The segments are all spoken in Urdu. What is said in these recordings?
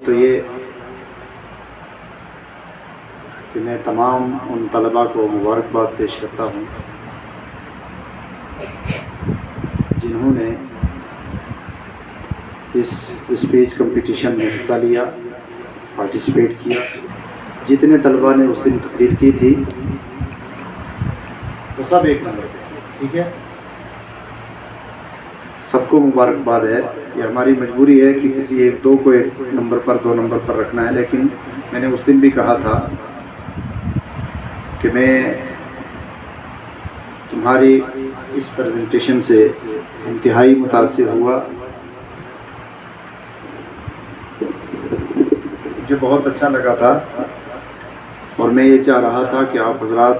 تو یہ کہ میں تمام ان طلباء کو مبارکباد پیش کرتا ہوں جنہوں نے اس اسپیچ کمپٹیشن میں حصہ لیا، پارٹیسپیٹ کیا۔ جتنے طلباء نے اس دن تقریر کی تھی وہ سب ایک نمبر پہ، ٹھیک ہے، سب کو مبارکباد ہے۔ یہ ہماری مجبوری ہے کہ کسی ایک دو کو ایک نمبر پر، دو نمبر پر رکھنا ہے، لیکن میں نے اس دن بھی کہا تھا کہ میں تمہاری اس پریزنٹیشن سے انتہائی متاثر ہوا، مجھے بہت اچھا لگا تھا، اور میں یہ چاہ رہا تھا کہ آپ حضرات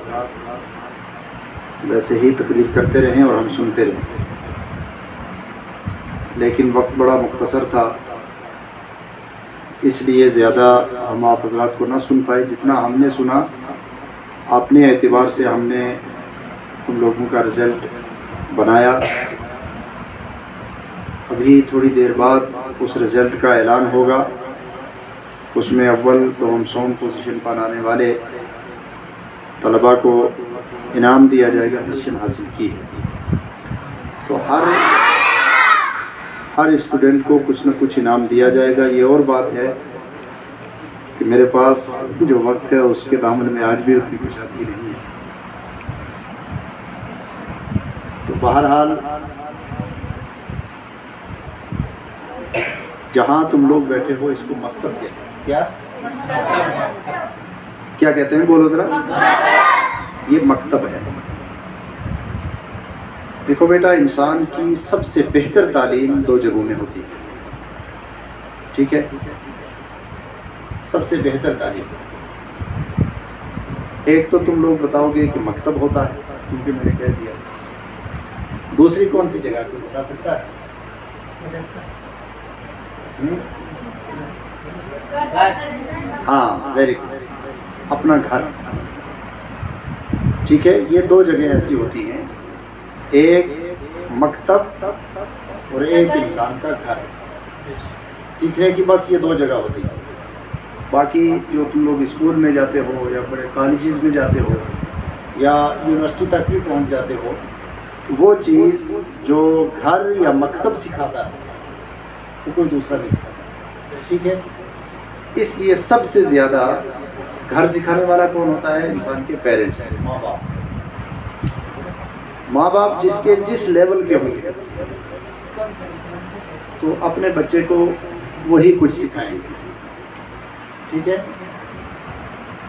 ویسے ہی تقریر کرتے رہیں اور ہم سنتے رہیں، لیکن وقت بڑا مختصر تھا، اس لیے زیادہ ہم آپ حضرات کو نہ سن پائے۔ جتنا ہم نے سنا اپنے اعتبار سے ہم نے تم لوگوں کا رزلٹ بنایا۔ ابھی تھوڑی دیر بعد اس رزلٹ کا اعلان ہوگا، اس میں اول دوم سوم پوزیشن پانے والے طلباء کو انعام دیا جائے گا، پوزیشن حاصل کی ہے۔ تو ہر اسٹوڈنٹ کو کچھ نہ کچھ انعام دیا جائے گا۔ یہ اور بات ہے کہ میرے پاس جو وقت ہے اس کے دامن میں آج بھی اتنی کشادگی نہیں ہے۔ تو بہرحال جہاں تم لوگ بیٹھے ہو اس کو مکتب کہتے ہیں۔ کیا کہتے ہیں؟ بولو ذرا۔ یہ مکتب ہے۔ دیکھو بیٹا، انسان کی سب سے بہتر تعلیم دو جگہوں میں ہوتی ہے، ٹھیک ہے؟ سب سے بہتر تعلیم ایک تو تم لوگ بتاؤ گے کہ مکتب ہوتا ہے، کیونکہ میں نے کہہ دیا۔ دوسری کون سی جگہ کوئی بتا سکتا ہے؟ ہاں، ویری گڈ، اپنا گھر، ٹھیک ہے۔ یہ دو جگہیں ایسی ہوتی ہیں، ایک مکتب اور ایک انسان کا گھر۔ سیکھنے کی بس یہ دو جگہ ہوتی ہے، باقی جو تم لوگ اسکول میں جاتے ہو یا بڑے کالجز میں جاتے ہو یا یونیورسٹی تک بھی پہنچ جاتے ہو، وہ چیز جو گھر یا مکتب سکھاتا ہے وہ کوئی دوسرا نہیں سکھاتا، ٹھیک ہے۔ اس لیے سب سے زیادہ گھر سکھانے والا کون ہوتا ہے؟ انسان کے پیرنٹس، ماں باپ۔ ماں باپ جس لیول کے ہوں گے تو اپنے بچے کو وہی کچھ سکھائیں گے، ٹھیک ہے۔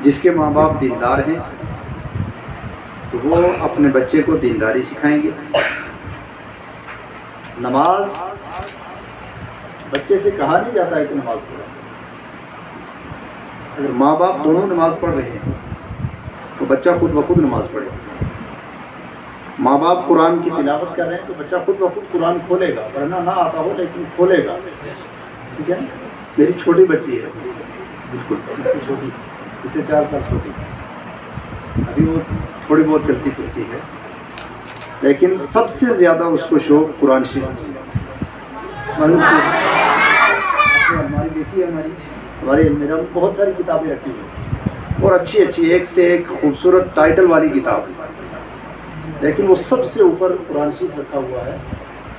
جس کے ماں باپ دیندار ہیں تو وہ اپنے بچے کو دینداری سکھائیں گے۔ نماز، بچے سے کہا نہیں جاتا ہے کہ نماز پڑھو۔ اگر ماں باپ دونوں نماز پڑھ رہے ہیں تو بچہ خود بخود نماز پڑھے۔ ماں باپ قرآن کی تلاوت کر رہے ہیں تو بچہ خود بخود قرآن کھولے گا، پڑھنا نہ آتا ہو لیکن کھولے گا، ٹھیک ہے۔ میری چھوٹی بچی ہے، بالکل اس سے چھوٹی، اس سے 4 سال چھوٹی، ابھی وہ تھوڑی بہت چلتی پھرتی ہے، لیکن سب سے زیادہ اس کو شوق قرآن شریف کی۔ ہماری دیکھی ہے، ہماری میرا بہت ساری کتابیں رکھی ہوئی اور اچھی اچھی، ایک سے ایک خوبصورت ٹائٹل والی کتاب، لیکن وہ سب سے اوپر قرآن شریف رکھا ہوا ہے۔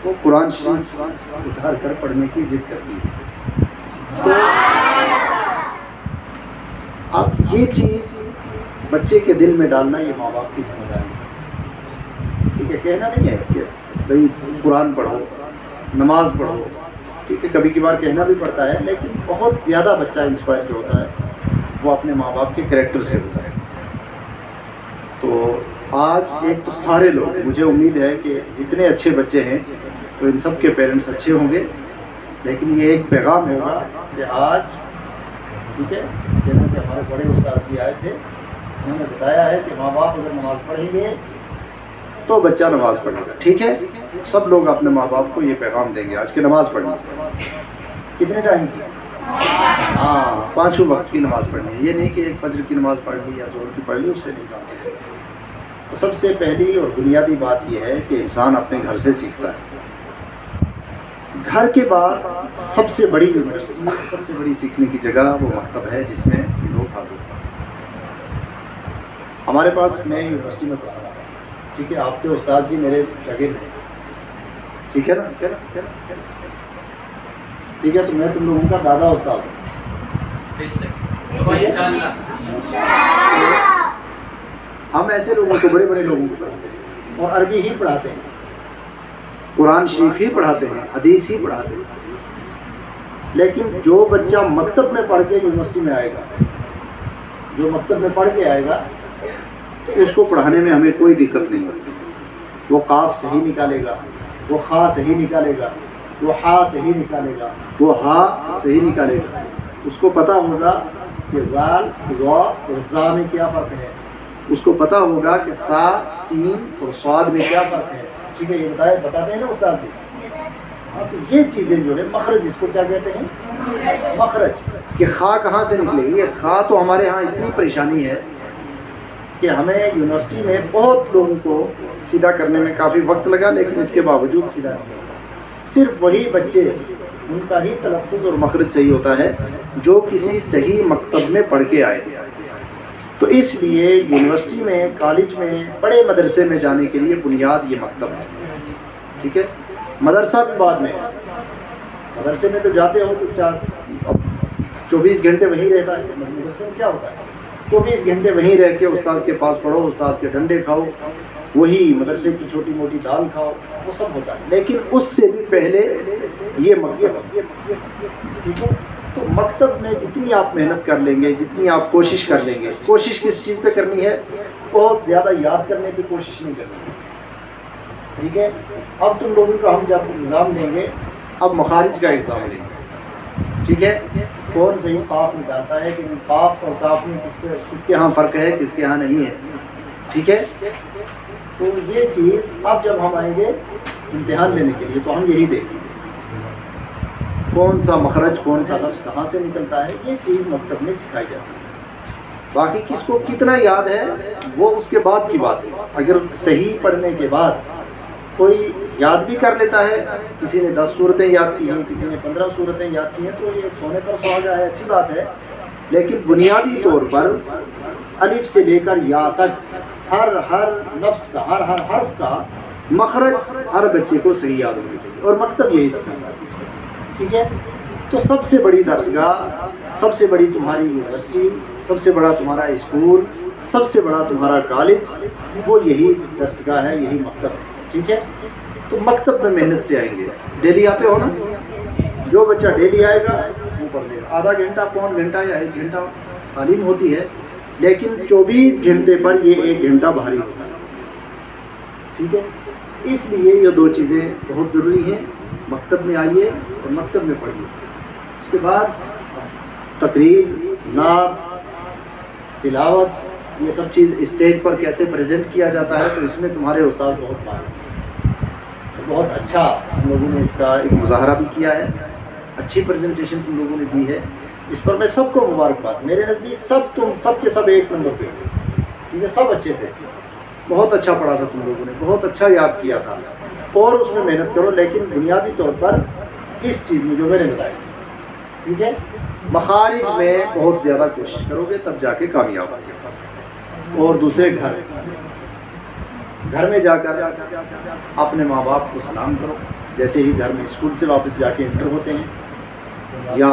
وہ قرآن شریف اٹھا کر پڑھنے کی ضد کرتی ہے۔ تو اب یہ چیز بچے کے دل میں ڈالنا یہ ماں باپ کی ذمہ داری ہے، ٹھیک ہے۔ کہنا نہیں ہے کہ بھائی قرآن پڑھو، نماز پڑھو، ٹھیک ہے، کبھی کبھار کہنا بھی پڑتا ہے، لیکن بہت زیادہ بچہ انسپائر جو ہوتا ہے وہ اپنے ماں باپ کے کریکٹر سے ہوتا ہے۔ تو آج ایک تو سارے لوگ، مجھے امید ہے کہ جتنے اچھے بچے ہیں تو ان سب کے پیرنٹس اچھے ہوں گے، لیکن یہ ایک پیغام ہوگا کہ آج، ٹھیک ہے، جیسا کہ ہمارے بڑے استاد جی آئے تھے، انہوں نے بتایا ہے کہ ماں باپ اگر نماز پڑھیں گے تو بچہ نماز پڑھے گا، ٹھیک ہے۔ سب لوگ اپنے ماں باپ کو یہ پیغام دیں گے آج کہ نماز پڑھنی ہے۔ کتنے ٹائم کی؟ ہاں، 5 وقت کی نماز پڑھنی ہے۔ یہ نہیں کہ ایک فجر کی نماز پڑھ لی یا ظہر کی پڑھ لی، اس سے نہیں کام۔ تو سب سے پہلی اور بنیادی بات یہ ہے کہ انسان اپنے گھر سے سیکھتا ہے۔ گھر کے بعد سب سے بڑی یونیورسٹی، سب سے بڑی سیکھنے کی جگہ وہ مکتب ہے جس میں لوگ حاضر ہوتے ہیں۔ ہمارے پاس، میں یونیورسٹی میں پڑھا رہا ہوں، ٹھیک ہے، آپ کے استاد جی میرے شاگرد ہیں، ٹھیک ہے نا، ٹھیک ہے، تو میں تم لوگوں کا دادا استاد ہوں۔ ہم ایسے لوگوں کو، بڑے بڑے لوگوں کو پڑھاتے ہیں اور عربی ہی پڑھاتے ہیں، قرآن شریف ہی پڑھاتے ہیں، حدیث ہی پڑھاتے ہیں، لیکن جو بچہ مکتب میں پڑھ کے یونیورسٹی میں آئے گا، جو مکتب میں پڑھ کے آئے گا، اس کو پڑھانے میں ہمیں کوئی دقت نہیں ہوتی۔ وہ قاف صحیح نکالے گا، وہ خا صحیح نکالے گا، وہ ہا صحیح نکالے گا، وہ ہا صحیح نکالے گا، اس کو پتہ ہوگا کہ زال ضا اور زا میں کیا فرق ہے، اس کو پتہ ہوگا کہ تا سین اور صاد میں کیا فرق ہے، ٹھیک ہے، یہ بتاتے ہیں نا استاد جی۔ تو یہ چیزیں جو ہے مخرج، اس کو کیا کہتے ہیں، مخرج، کہ خا کہاں سے نکلے گی۔ یہ خا تو ہمارے ہاں اتنی پریشانی ہے کہ ہمیں یونیورسٹی میں بہت لوگوں کو سیدھا کرنے میں کافی وقت لگا، لیکن اس کے باوجود سیدھا نہیں، صرف وہی بچے، ان کا ہی تلفظ اور مخرج صحیح ہوتا ہے جو کسی صحیح مکتب میں پڑھ کے آئے۔ تو اس لیے یونیورسٹی میں، کالج میں، بڑے مدرسے میں جانے کے لیے بنیاد یہ مکتب ہے، ٹھیک ہے۔ مدرسہ بھی بعد میں، مدرسے میں تو جاتے ہو تو 24 گھنٹے وہیں رہتا ہے، مدرسے میں کیا ہوتا ہے، 24 گھنٹے وہیں رہ کے استاذ کے پاس پڑھو، استاذ کے ڈنڈے کھاؤ، وہی مدرسے کی چھوٹی موٹی دال کھاؤ، وہ سب ہوتا ہے، لیکن اس سے بھی پہلے یہ مکتب، ٹھیک ہے۔ تو مکتب میں جتنی آپ محنت کر لیں گے، جتنی آپ کوشش کر لیں گے، کوشش کس چیز پہ کرنی ہے، بہت زیادہ یاد کرنے کی کوشش نہیں کرنی، ٹھیک ہے۔ اب تم لوگوں کو ہم جب ایگزام دیں گے، اب مخارج کا ایگزام لیں گے، ٹھیک ہے، کون صحیح قاف نکالتا ہے کہ قاف اور کاف میں کس کے ہاں فرق ہے، کس کے ہاں نہیں ہے، ٹھیک ہے۔ تو یہ چیز اب جب ہم آئیں گے امتحان لینے کے لیے تو ہم یہی دیکھیں گے، کون سا مخرج، کون سا لفظ کہاں سے نکلتا ہے، یہ چیز مکتب میں سکھائی جاتی ہے۔ باقی کس کو کتنا یاد ہے وہ اس کے بعد کی بات ہے۔ اگر صحیح پڑھنے کے بعد کوئی یاد بھی کر لیتا ہے، کسی نے 10 صورتیں یاد کی ہیں، کسی نے 15 صورتیں یاد کی ہیں، تو یہ سونے پر سہاگا ہے، اچھی بات ہے، لیکن بنیادی طور پر الف سے لے کر یا تک ہر لفظ کا، ہر حرف کا مخرج ہر بچے کو صحیح یاد ہونا چاہیے، اور مکتب یہی سکھاتا ہے، ٹھیک ہے۔ تو سب سے بڑی درسگاہ، سب سے بڑی تمہاری یونیورسٹی، سب سے بڑا تمہارا اسکول، سب سے بڑا تمہارا کالج، وہ یہی درسگاہ ہے، یہی مکتب ہے، ٹھیک ہے۔ تو مکتب میں محنت سے آئیں گے، ڈیلی آتے ہو نا، جو بچہ ڈیلی آئے گا وہ پڑھ لے گا، آدھا گھنٹہ، پون گھنٹہ یا 1 گھنٹہ تعلیم ہوتی ہے، لیکن 24 گھنٹے پر یہ 1 گھنٹہ بھاری ہوتا ہے، ٹھیک ہے۔ اس لیے یہ 2 چیزیں بہت ضروری ہیں، مکتب میں آئیے اور مکتب میں پڑھیے۔ اس کے بعد تقریر، نعت، تلاوت، یہ سب چیز اسٹیج پر کیسے پریزنٹ کیا جاتا ہے، تو اس میں تمہارے استاد بہت ماہر ہیں، بہت اچھا تم لوگوں نے اس کا ایک مظاہرہ بھی کیا ہے، اچھی پریزنٹیشن تم لوگوں نے دی ہے، اس پر میں سب کو مبارکباد۔ میرے نزدیک سب کے سب 1 نمبر پہ، ٹھیک ہے، سب اچھے تھے، بہت اچھا پڑھا تھا تم لوگوں نے، بہت اچھا یاد کیا تھا، اور اس میں محنت کرو، لیکن بنیادی طور پر اس چیز میں جو میں نے بتایا، ٹھیک ہے، مخارج میں بہت زیادہ کوشش کرو گے تب جا کے کامیاب ہوگے۔ اور دوسرے گھر میں جا کر اپنے ماں باپ کو سلام کرو، جیسے ہی گھر میں اسکول سے واپس جا کے انٹر ہوتے ہیں یا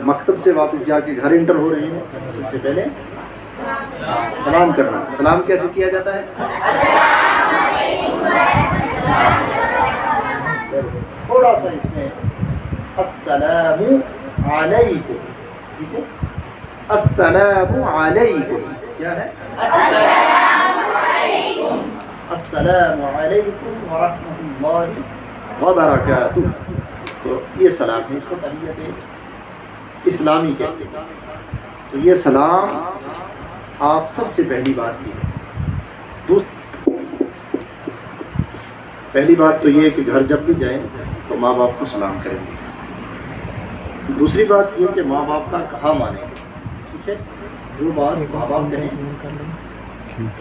مکتب سے واپس جا کے گھر انٹر ہو رہے ہیں، سب سے پہلے سلام کرنا۔ سلام کیسے کیا جاتا ہے؟ تھوڑا سا اس میں السلام علیکم، ٹھیک ہے، السلام علیکم، کیا ہے؟ السلام علیکم ورحمۃ اللہ وبرکاتہ، تو یہ سلام ہے، اس کو تحیت اسلامی کہتے ہیں۔ تو یہ سلام آپ سب سے پہلی بات یہ ہے۔ پہلی بات تو یہ کہ گھر جب بھی جائیں تو ماں باپ کو سلام کریں گے۔ دوسری بات یہ کہ ماں باپ کا کہا مانیں گے، ٹھیک ہے، جو بات ماں باپ کہیں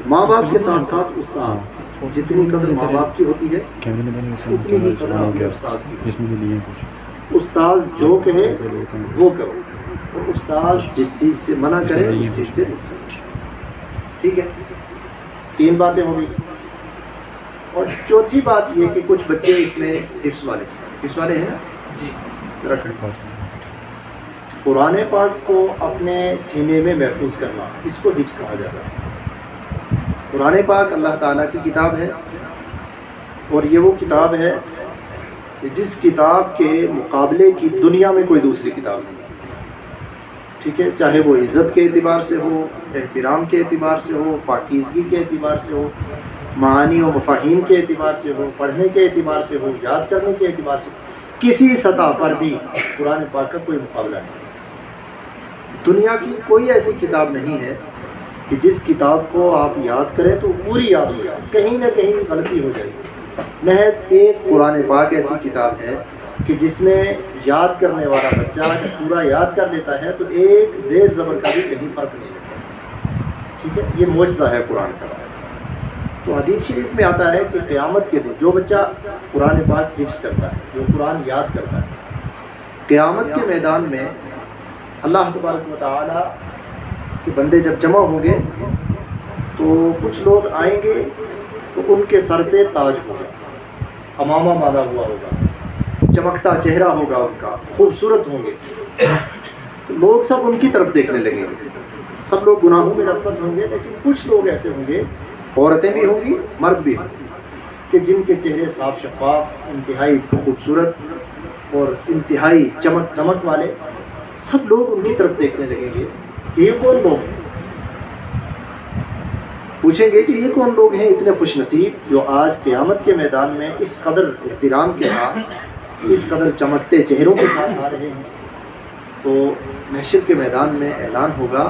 ماں باپ کے ساتھ ساتھ استاذ، جتنی قدر ماں باپ کی ہوتی ہے اتنی ہی قدر اپنے استاذ کی۔ استاذ جو کہے وہ کرو، اور استاذ جس چیز سے منع کرے اس چیز سے نہیں۔ ٹھیک ہے، 3 باتیں ہو گئی۔ اور چوتھی بات یہ کہ کچھ بچے اس میں حفظ والے ہیں نا جی، قرآن پاک کو اپنے سینے میں محفوظ کرنا، اس کو حفظ کہا جاتا ہے۔ قرآن پاک اللہ تعالیٰ کی کتاب ہے، اور یہ وہ کتاب ہے کہ جس کتاب کے مقابلے کی دنیا میں کوئی دوسری کتاب نہیں۔ ٹھیک ہے، چاہے وہ عزت کے اعتبار سے ہو، احترام کے اعتبار سے ہو، پاکیزگی کے اعتبار سے ہو، معانی و مفاہیم کے اعتبار سے ہو، پڑھنے کے اعتبار سے ہو، یاد کرنے کے اعتبار سے ہو، کسی سطح پر بھی قرآن پاک کا کوئی مقابلہ نہیں۔ دنیا کی کوئی ایسی کتاب نہیں ہے کہ جس کتاب کو آپ یاد کریں تو پوری یاد ہو جائے، کہیں نہ کہیں غلطی ہو جائے گی۔ محض ایک قرآن پاک ایسی کتاب ہے کہ جس میں یاد کرنے والا بچہ پورا یاد کر لیتا ہے تو ایک زیر زبر کا بھی کہیں فرق نہیں ہوتا۔ ٹھیک ہے، یہ معجزہ ہے قرآن کا۔ تو حدیث شریف میں آتا ہے کہ قیامت کے دن جو بچہ قرآن پاک حفظ کرتا ہے، جو قرآن یاد کرتا ہے، قیامت کے میدان میں اللہ تبارک و تعالیٰ کے بندے جب جمع ہوں گے تو کچھ لوگ آئیں گے تو ان کے سر پہ تاج ہوگا، امامہ باندھا ہوا ہوگا، چمکتا چہرہ ہوگا ان کا، خوبصورت ہوں گے۔ تو لوگ سب ان کی طرف دیکھنے لگیں گے، سب لوگ گناہوں میں لطمت ہوں گے، لیکن کچھ لوگ ایسے ہوں گے، عورتیں بھی ہوں گی، مرد بھی ہوں گے، کہ جن کے چہرے صاف شفاف، انتہائی خوبصورت اور انتہائی چمک دمک والے، سب لوگ ان کی طرف دیکھنے لگیں گے کہ یہ کون لوگ ہیں۔ پوچھیں گے کہ یہ کون لوگ ہیں اتنے خوش نصیب جو آج قیامت کے میدان میں اس قدر احترام کے ساتھ، اس قدر چمکتے چہروں کے ساتھ آ رہے ہیں۔ تو محشر کے میدان میں اعلان ہوگا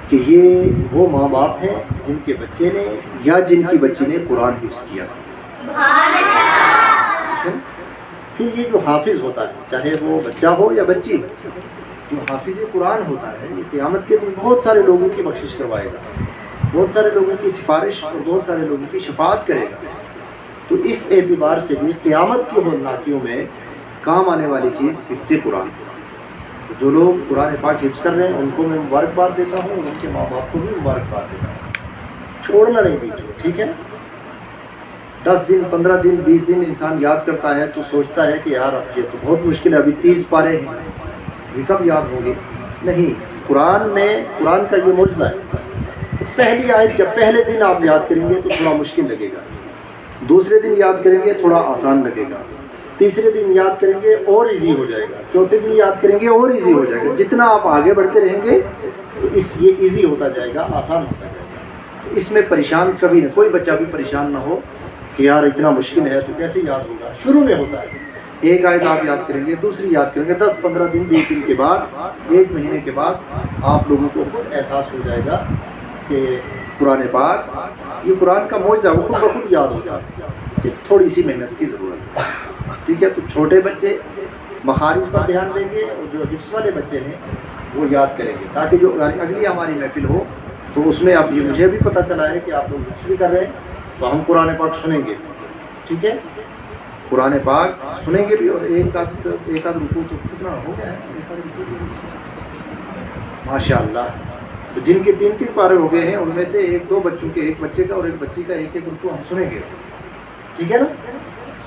کہ یہ وہ ماں باپ ہیں جن کے بچے نے یا جن کی بچی نے قرآن حفظ کیا۔ پھر یہ جو حافظ ہوتا ہے، چاہے وہ بچہ ہو یا بچی، جو حافظ قرآن ہوتا ہے، یہ قیامت کے دن بہت سارے لوگوں کی بخشش کروائے گا، بہت سارے لوگوں کی سفارش اور بہت سارے لوگوں کی شفاعت کرے گا۔ تو اس اعتبار سے بھی قیامت کی ہولناکیوں میں کام آنے والی چیز حفظ قرآن۔ جو لوگ قرآن پاک حفظ کر رہے ہیں ان کو میں مبارکباد دیتا ہوں، ان کے ماں باپ کو بھی مبارکباد دیتا ہوں۔ چھوڑنا نہیں بیچ میں، ٹھیک ہے؟ 10 دن 15 دن 20 دن انسان یاد کرتا ہے تو سوچتا ہے کہ یار اب یہ تو بہت مشکل ہے، ابھی 30 پارے ہیں، ابھی کب یاد ہوگی؟ نہیں، قرآن میں قرآن کا یہ معجزہ ہے۔ پہلی آیت جب پہلے دن آپ یاد کریں گے تو تھوڑا مشکل لگے گا، دوسرے دن یاد کریں گے تھوڑا آسان لگے گا، تیسرے دن یاد کریں گے اور ایزی ہو جائے گا، چوتھے دن یاد کریں گے اور ایزی ہو جائے گا۔ جتنا آپ آگے بڑھتے رہیں گے تو یہ ایزی ہوتا جائے گا، آسان ہوتا جائے گا۔ تو اس میں پریشان کبھی نہ، کوئی بچہ بھی پریشان نہ ہو کہ یار اتنا مشکل ہے تو کیسے یاد ہوگا۔ شروع میں ہوتا ہے، ایک آیت آپ یاد کریں گے، دوسری یاد کریں گے، 10 15 دن 20 دن کے بعد، 1 مہینے کے بعد آپ لوگوں کو خود احساس ہو جائے گا کہ قرآن پاک یہ قرآن کا معجزہ وہ خود بخود یاد ہو جائے گا، صرف تھوڑی سی محنت کی ضرورت ہے۔ ٹھیک ہے، تو چھوٹے بچے مخارج پر دھیان دیں گے اور جو حفظ والے بچے ہیں وہ یاد کریں گے، تاکہ جو اگلی ہماری محفل ہو تو اس میں اب یہ مجھے بھی پتہ چلا ہے کہ آپ لوگ حفظ بھی کر رہے ہیں تو ہم قرآن پاک سنیں گے۔ ٹھیک ہے، قرآن پاک سنیں گے بھی، اور ایک آدھ رکوع تو کتنا ہو گیا ہے، ماشاء اللہ۔ تو جن کے 3 پارے ہو گئے ہیں ان میں سے 1-2 بچوں کے، ایک بچے کا اور ایک بچی کا 1 رکوع ہم سنیں گے۔ ٹھیک ہے نا،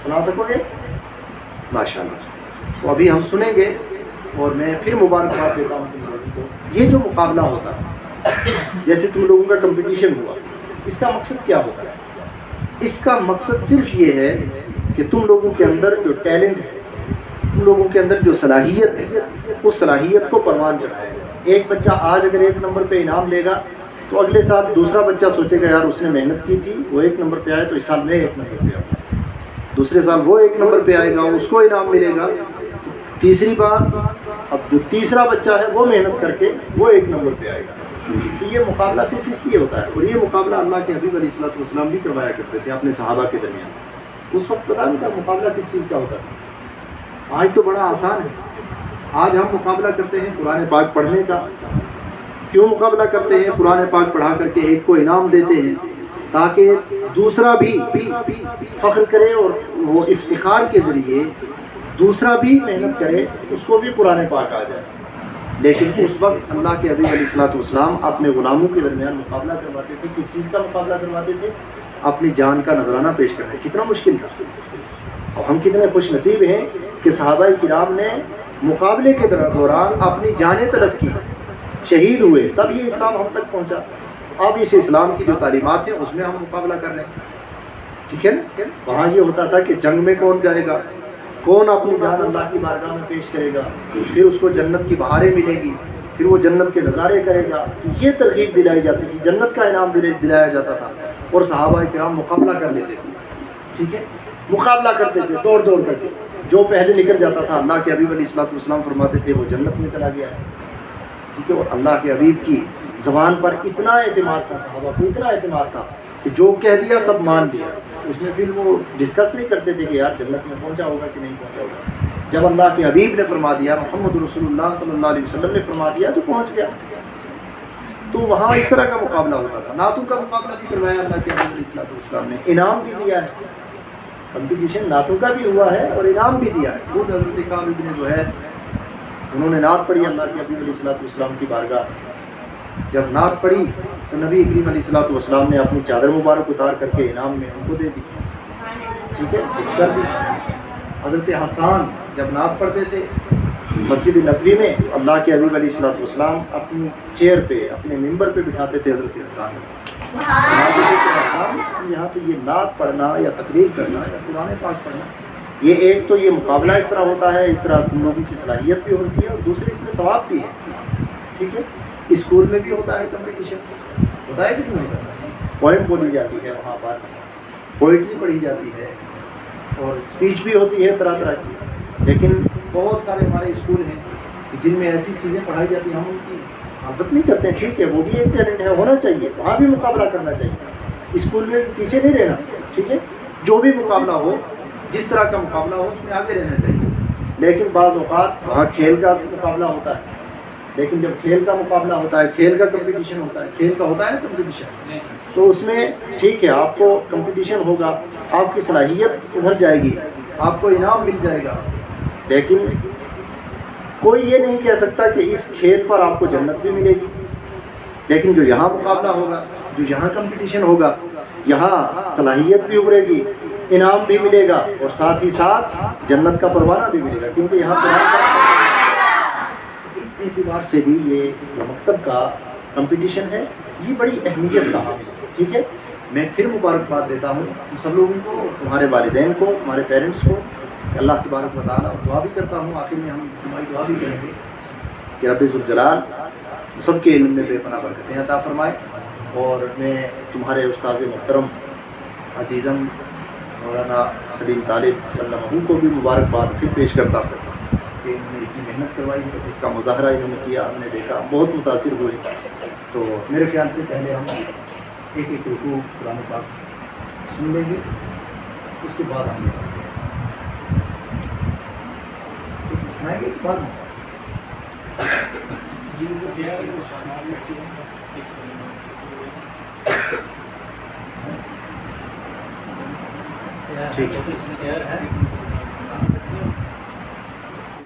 سنا سکو گے؟ ماشاء اللہ۔ تو ابھی ہم سنیں گے اور میں پھر مبارکباد دیتا ہوں تم لوگوں کو۔ یہ جو مقابلہ ہوتا ہے، جیسے تم لوگوں کا کمپٹیشن ہوا، اس کا مقصد کیا ہوتا ہے؟ اس کا مقصد صرف یہ ہے کہ تم لوگوں کے اندر جو ٹیلنٹ ہے، تم لوگوں کے اندر جو صلاحیت ہے، اس صلاحیت کو پروان چڑھائے گا۔ ایک بچہ آج اگر 1 نمبر پہ انعام لے گا تو اگلے سال دوسرا بچہ سوچے گا یار اس نے محنت کی تھی، وہ 1 نمبر پہ آئے تو اس سال میں 1 نمبر پہ آؤں، دوسرے سال وہ 1 نمبر پہ آئے گا، اس کو انعام ملے گا۔ تیسری بار اب جو تیسرا بچہ ہے وہ محنت کر کے وہ 1 نمبر پہ آئے گا۔ تو یہ مقابلہ صرف اس لیے ہوتا ہے، اور یہ مقابلہ اللہ کے حبیب علیہ الصلوۃ والسلام بھی کروایا کرتے تھے اپنے صحابہ کے درمیان۔ اس وقت پتہ نہیں تھا مقابلہ کس چیز کا ہوتا تھا، آج تو بڑا آسان ہے۔ آج ہم مقابلہ کرتے ہیں قرآن پاک پڑھنے کا، کیوں مقابلہ کرتے ہیں؟ قرآن پاک پڑھا کر کے ایک کو انعام دیتے ہیں تاکہ دوسرا بھی فخر کرے اور وہ افتخار کے ذریعے دوسرا بھی محنت کرے، اس کو بھی قرآن پاک آ جائے۔ لیکن اس وقت اللہ کے حبیب علیہ الصلوۃ والسلام اپنے غلاموں کے درمیان مقابلہ کرواتے تھے۔ کس چیز کا مقابلہ کرواتے تھے؟ اپنی جان کا نذرانہ پیش کرنا۔ کتنا مشکل تھا، اور ہم کتنے خوش نصیب ہیں کہ صحابہ کرام نے مقابلے کے دوران اپنی جانیں تلف کی، شہید ہوئے، تب یہ اسلام ہم تک پہنچا۔ اب اس اسلام کی جو تعلیمات ہیں اس میں ہم مقابلہ کر رہے ہیں، ٹھیک ہے نا؟ وہاں یہ ہوتا تھا کہ جنگ میں کون جائے گا، کون اپنی جان اللہ کی بارگاہ میں پیش کرے گا، پھر اس کو جنت کی بہاریں ملے گی، پھر وہ جنت کے نظارے کرے گا، یہ ترغیب دلائی جاتی تھی، جنت کا انعام دلایا جاتا تھا، اور صحابہ کرام مقابلہ کر لیتے تھے، ٹھیک ہے، مقابلہ کرتے تھے دوڑ دوڑ کر کے۔ جو پہلے نکل جاتا تھا اللہ کے حبیب علیہ الصلوۃ والسلام فرماتے تھے وہ جنت میں چلا گیا ہے، ٹھیک ہے۔ اور اللہ کے حبیب کی زبان پر اتنا اعتماد تھا، صحابہ کو اتنا اعتماد تھا کہ جو کہہ دیا سب مان دیا، اس میں پھر وہ ڈسکس نہیں کرتے تھے کہ یار جنت میں پہنچا ہوگا کہ نہیں پہنچا ہوگا۔ جب اللہ کے حبیب نے فرما دیا، محمد رسول اللہ صلی اللہ علیہ وسلم نے فرما دیا تو پہنچ گیا۔ تو وہاں اس طرح کا مقابلہ ہوتا تھا۔ نعتوں کا مقابلہ بھی کروایا اللہ کے حبیب علیہ الصلوۃ والسلام نے، انعام بھی دیا ہے، کمپٹیشن نعتوں کا بھی ہوا ہے اور انعام بھی دیا ہے۔ خود حضرت کعب ابن زہیر انہوں نے نعت پڑھی اللہ کے حبیب علیہ الصلوۃ والسلام کی بارگاہ۔ جب نعت پڑھی تو نبی کریم علیہ الصلوۃ والسلام نے اپنی چادر مبارک اتار کر کے انعام میں ان کو دے دی، ٹھیک ہے، کر دی۔ حضرت حسان جب نعت پڑھتے تھے مسجد نبوی میں، اللہ کے حبیب علیہ الصلوۃ والسلام اپنی چیئر پہ، اپنے ممبر پہ بٹھاتے تھے حضرت حسان یہاں پہ یہ نعت پڑھنا یا تقریر کرنا یا قرآن پاک پڑھنا، یہ ایک تو یہ مقابلہ اس طرح ہوتا ہے، اس طرح تم لوگوں کی صلاحیت بھی ہوتی ہے، اور دوسری اس میں ثواب بھی ہے، ٹھیک ہے۔ اسکول میں بھی ہوتا ہے کمپٹیشن، ہوتا ہے کہ نہیں ہوتا ہے؟ پوئم بولی جاتی ہے وہاں پر، پوئٹری پڑھی جاتی ہے، اور اسپیچ بھی ہوتی ہے طرح طرح کی۔ لیکن بہت سارے ہمارے اسکول ہیں جن میں ایسی چیزیں پڑھائی جاتی ہیں، ہم ان کی محبت نہیں کرتے ہیں، ٹھیک ہے، وہ بھی ایک ٹیلنٹ ہے، ہونا چاہیے، وہاں بھی مقابلہ کرنا چاہیے، اسکول میں پیچھے نہیں رہنا، ٹھیک ہے۔ جو بھی مقابلہ ہو، جس طرح کا مقابلہ ہو، اس میں آگے رہنا چاہیے۔ لیکن بعض اوقات وہاں کھیل کا مقابلہ ہوتا ہے، لیکن جب کھیل کا مقابلہ ہوتا ہے، کھیل کا کمپٹیشن ہوتا ہے، کھیل کا ہوتا ہے کمپٹیشن، تو اس میں ٹھیک ہے آپ کو کمپٹیشن ہوگا، آپ کی صلاحیت ابھر جائے گی، آپ کو انعام مل جائے گا، لیکن کوئی یہ نہیں کہہ سکتا کہ اس کھیل پر آپ کو جنت بھی ملے گی۔ لیکن جو یہاں مقابلہ ہوگا، جو یہاں کمپٹیشن ہوگا، یہاں صلاحیت بھی ابھرے گی، انعام بھی ملے گا، اور ساتھ ہی ساتھ جنت کا پروانہ بھی ملے گا، کیونکہ یہاں اس اعتبار سے بھی یہ مکتب کا کمپٹیشن ہے، یہ بڑی اہمیت کا حامل ہے، ٹھیک ہے۔ میں پھر مبارکباد دیتا ہوں تم سب لوگوں کو، تمہارے والدین کو، تمہارے پیرنٹس کو، اللہ تبارک و تعالیٰ، اور دعا بھی کرتا ہوں، آخر میں ہم تمہاری دعا بھی کریں گے کہ رب ذوالجلال سب کے علم میں بے پناہ برکتیں عطا فرمائے۔ اور میں تمہارے استاذ محترم عزیزم مولانا سلیم طالب صلی اللہ علیہ کو بھی مبارکباد پھر پیش کرتا ہوں کہ انہوں نے اتنی محنت کروائی، اس کا مظاہرہ انہوں نے کیا، ہم نے دیکھا، بہت متاثر ہوئے۔ تو میرے خیال سے پہلے ہم ایک ایک رکوع قرآن پاک سن لیں گے، اس کے بعد ہم سنائیں گے، بعد میں ٹھیک ہے۔